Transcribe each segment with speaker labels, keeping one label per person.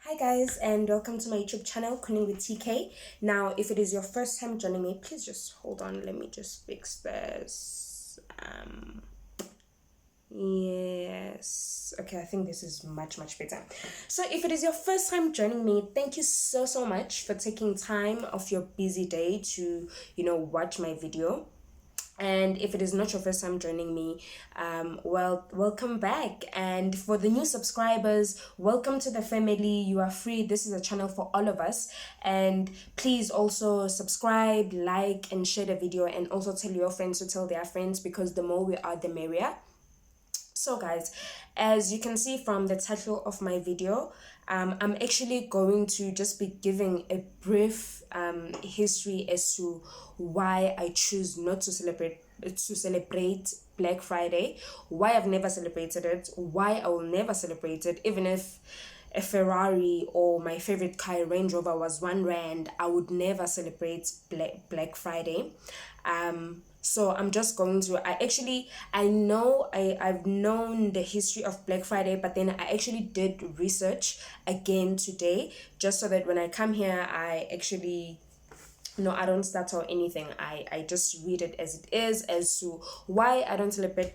Speaker 1: Hi guys, and welcome to my YouTube channel, Cooning with TK. Now, if it is your first time joining me, please just hold on. Let me just fix this. Yes. Okay, I think this is much better. So, if it is your first time joining me, thank you so much for taking time of your busy day to, watch my video. And if it is not your first time joining me, well, welcome back. And for the new subscribers, welcome to the family. You are free. This is a channel for all of us. And please also subscribe, like, and share the video. And also tell your friends to tell their friends, because the more we are, the merrier. So guys, as you can see from the title of my video, I'm actually going to just be giving a brief history as to why I choose not to celebrate Black Friday, why I've never celebrated it, why I will never celebrate it, even if a Ferrari or my favorite car, Range Rover, was 1 rand, I would never celebrate Black Friday. So I'm just going to, I've known the history of Black Friday, but then I actually did research again today, just so that when I come here, I actually, no, I don't start or anything. I just read it as it is, as to why I don't celebrate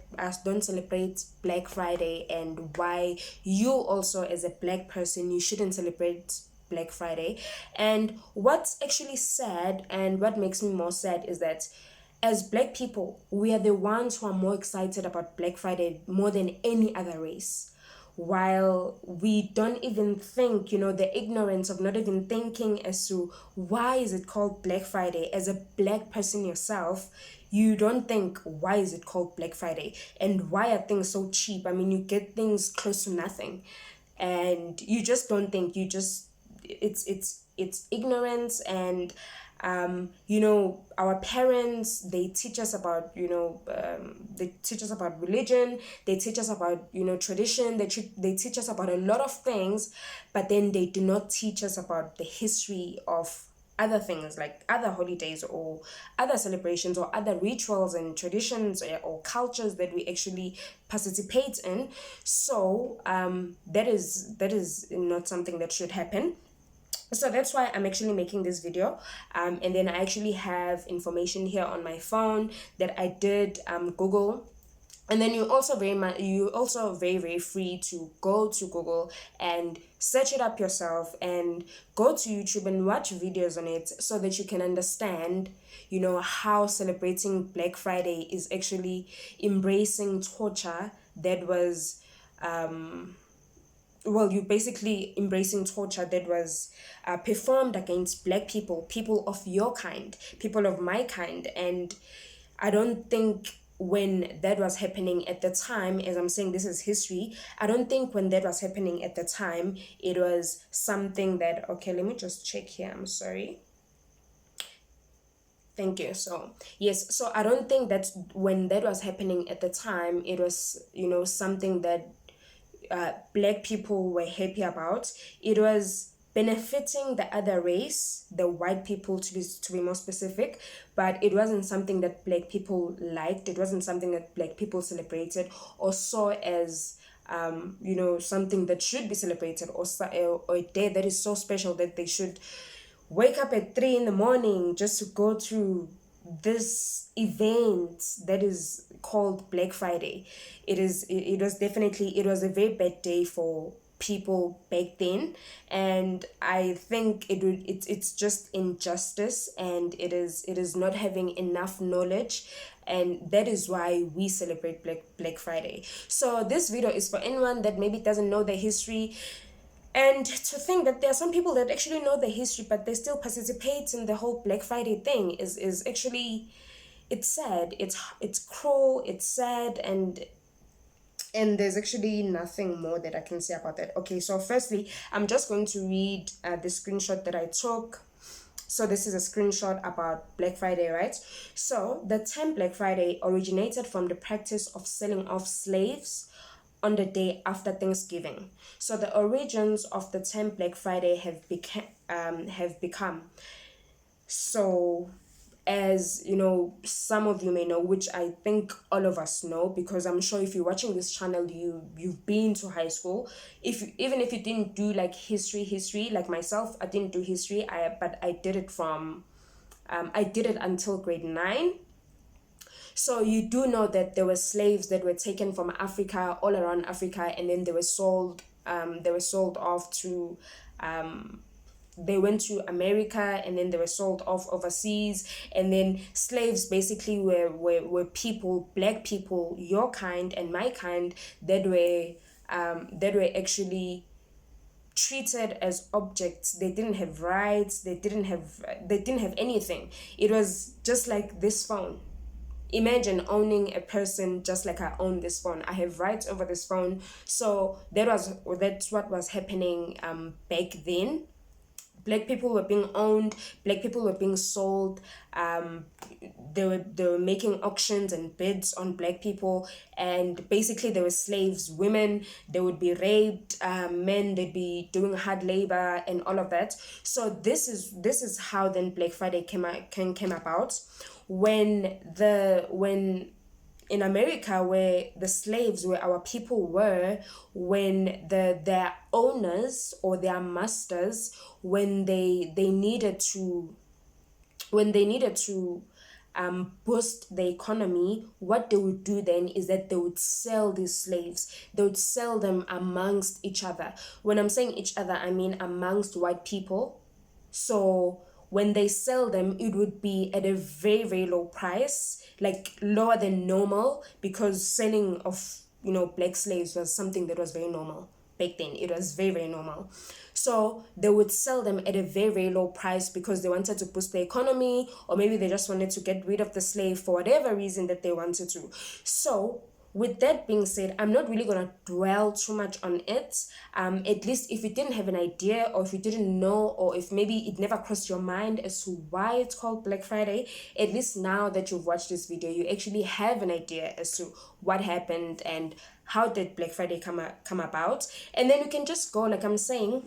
Speaker 1: Black Friday, and why you also, as a black person, you shouldn't celebrate Black Friday. And what's actually sad, and what makes me more sad, is that as black people, we are the ones who are more excited about Black Friday more than any other race. While we don't even think, the ignorance of not even thinking as to why is it called Black Friday. As a black person yourself, you don't think, why is it called Black Friday, and why are things so cheap? I mean, you get things close to nothing, and you just don't think. It's ignorance. And our parents, they teach us about, they teach us about religion, they teach us about, tradition, they teach us about a lot of things, but then they do not teach us about the history of other things, like other holidays or other celebrations or other rituals and traditions, or cultures that we actually participate in. So that is not something that should happen. So that's why I'm actually making this video. And then I actually have information here on my phone that I did Google. And then you also very free to go to Google and search it up yourself, and go to YouTube and watch videos on it, so that you can understand, how celebrating Black Friday is actually embracing torture that was, well, you basically embracing torture that was performed against black people, people of your kind, people of my kind. And I don't think when that was happening at the time, as I'm saying, this is history, I don't think when that was happening at the time, it was something that, okay, let me just check here, I'm sorry. Thank you. So, yes, so I don't think that when that was happening at the time, it was, something that black people were happy about. It was benefiting the other race, the white people, to be more specific, but it wasn't something that black people liked. It wasn't something that black people celebrated or saw as something that should be celebrated, or a day that is so special that they should wake up at 3 in the morning just to go to this event that is called Black Friday. It was definitely, it was a very bad day for people back then. And I think it's just injustice, and it is not having enough knowledge, and that is why we celebrate Black Friday. So this video is for anyone that maybe doesn't know the history. And to think that there are some people that actually know the history, but they still participate in the whole Black Friday thing is actually, it's sad. It's cruel. It's sad. And there's actually nothing more that I can say about that. Okay, so firstly, I'm just going to read the screenshot that I took. So this is a screenshot about Black Friday, right? So the term Black Friday originated from the practice of selling off slaves on the day after Thanksgiving. So the origins of the term Black Friday have become, so as you know, some of you may know, which I think all of us know, because I'm sure if you're watching this channel, you've been to high school. Even if you didn't do like history like myself, I didn't do history, but I did it from I did it until grade 9. So you do know that there were slaves that were taken from Africa, all around Africa, and then they were sold. They were sold off to. They went to America, and then they were sold off overseas. And then slaves basically were people, black people, your kind and my kind, that were actually treated as objects. They didn't have rights. They didn't have anything. It was just like this phone. Imagine owning a person just like I own this phone. I have rights over this phone. So that's what was happening back then. Black people were being owned, black people were being sold. They were making auctions and bids on black people, and basically they were slaves. Women, they would be raped. Men, they'd be doing hard labor and all of that. So this is how then Black Friday came about, when in America, where the slaves, where our people were, when their owners or their masters, when they needed to boost the economy, what they would do then is that they would sell these slaves. They would sell them amongst each other. When I'm saying each other, I mean amongst white people. So when they sell them, it would be at a very, very low price, like lower than normal, because selling of, you know, black slaves was something that was very normal back then. It was very, very normal. So they would sell them at a very, very low price because they wanted to boost the economy, or maybe they just wanted to get rid of the slave for whatever reason that they wanted to. So with that being said, I'm not really going to dwell too much on it. At least if you didn't have an idea, or if you didn't know, or if maybe it never crossed your mind as to why it's called Black Friday, at least now that you've watched this video, you actually have an idea as to what happened and how did Black Friday come about. And then you can just go, like I'm saying,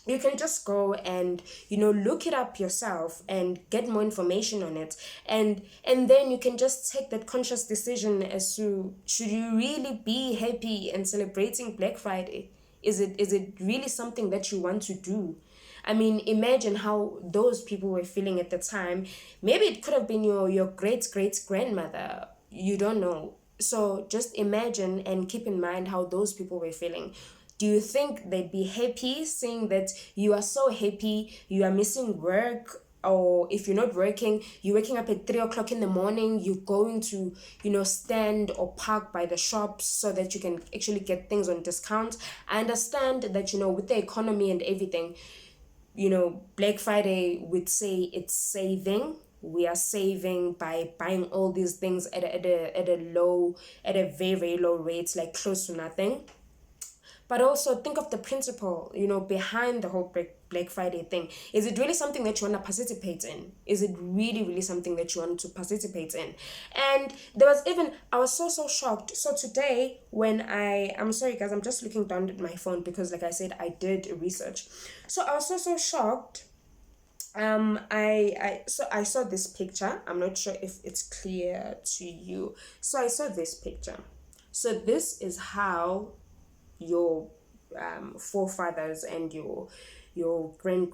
Speaker 1: you can just go and, you know, look it up yourself and get more information on it, and then you can just take that conscious decision as to, should you really be happy and celebrating Black Friday? Is it really something that you want to do? I mean, imagine how those people were feeling at the time. Maybe it could have been your great grandmother. You don't know. So just imagine and keep in mind how those people were feeling. Do you think they'd be happy seeing that you are so happy, you are missing work, or if you're not working, you're waking up at 3 o'clock in the morning, you're going to, you know, stand or park by the shops so that you can actually get things on discount? I understand that, you know, with the economy and everything, you know, Black Friday would say it's saving. We are saving by buying all these things at a very, very low rate, like close to nothing. But also think of the principle, you know, behind the whole Black Friday thing. Is it really something that you want to participate in? Is it really, really something that you want to participate in? And there was even, I was so shocked. So today, when I'm sorry guys, I'm just looking down at my phone because, like I said, I did research. So I was so shocked. I saw this picture. I'm not sure if it's clear to you. So I saw this picture. So this is how your forefathers and your great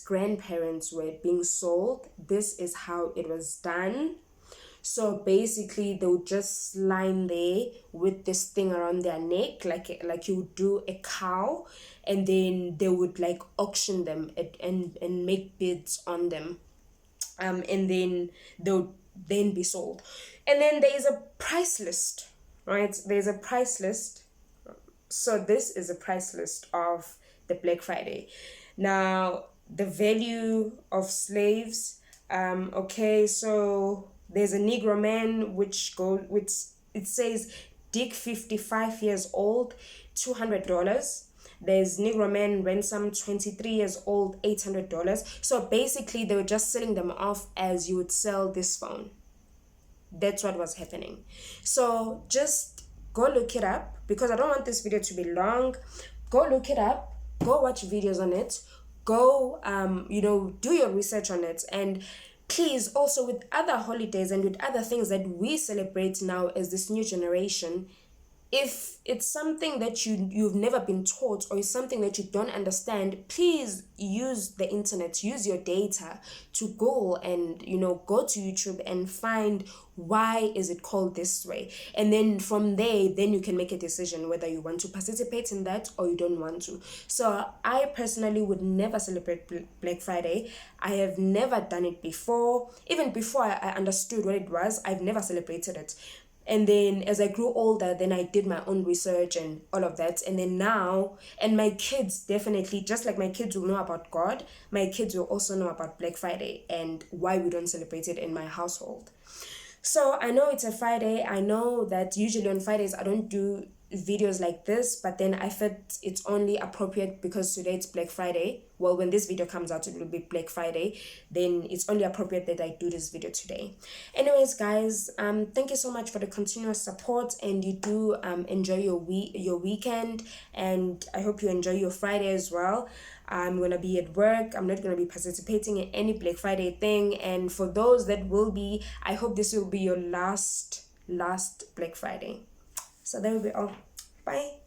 Speaker 1: grandparents were being sold. This is how it was done. So basically they would just line there with this thing around their neck, like you would do a cow, and then they would like auction them and make bids on them, and then they would then be sold. And then there is a price list, right? There's a price list. So this is a price list of the Black Friday. Now, the value of slaves. Okay, so there's a Negro man which it says Dick 55 years old, $200. There's Negro man ransom 23 years old, $800. So basically they were just selling them off as you would sell this phone. That's what was happening. So just go look it up, because I don't want this video to be long. Go look it up, go watch videos on it, go do your research on it, and please, also with other holidays and with other things that we celebrate now as this new generation, if it's something that you've never been taught, or it's something that you don't understand, please use the internet, use your data to go and go to YouTube and find why is it called this way, and then from there, then you can make a decision whether you want to participate in that or you don't want to. So I personally would never celebrate Black Friday. I have never done it before. Even before I understood what it was, I've never celebrated it. And then as I grew older, then I did my own research and all of that. And then now, and my kids definitely, just like my kids will know about God, my kids will also know about Black Friday and why we don't celebrate it in my household. So I know it's a Friday. I know that usually on Fridays I don't do videos like this, but then I felt it's only appropriate because today it's Black Friday. Well, when this video comes out, it will be Black Friday. Then it's only appropriate that I do this video today. Anyways, guys, thank you so much for the continuous support, and you do enjoy your weekend, and I hope you enjoy your Friday as well. I'm gonna be at work. I'm not gonna be participating in any Black Friday thing, and for those that will be, I hope this will be your last Black Friday. So that will be all. Bye.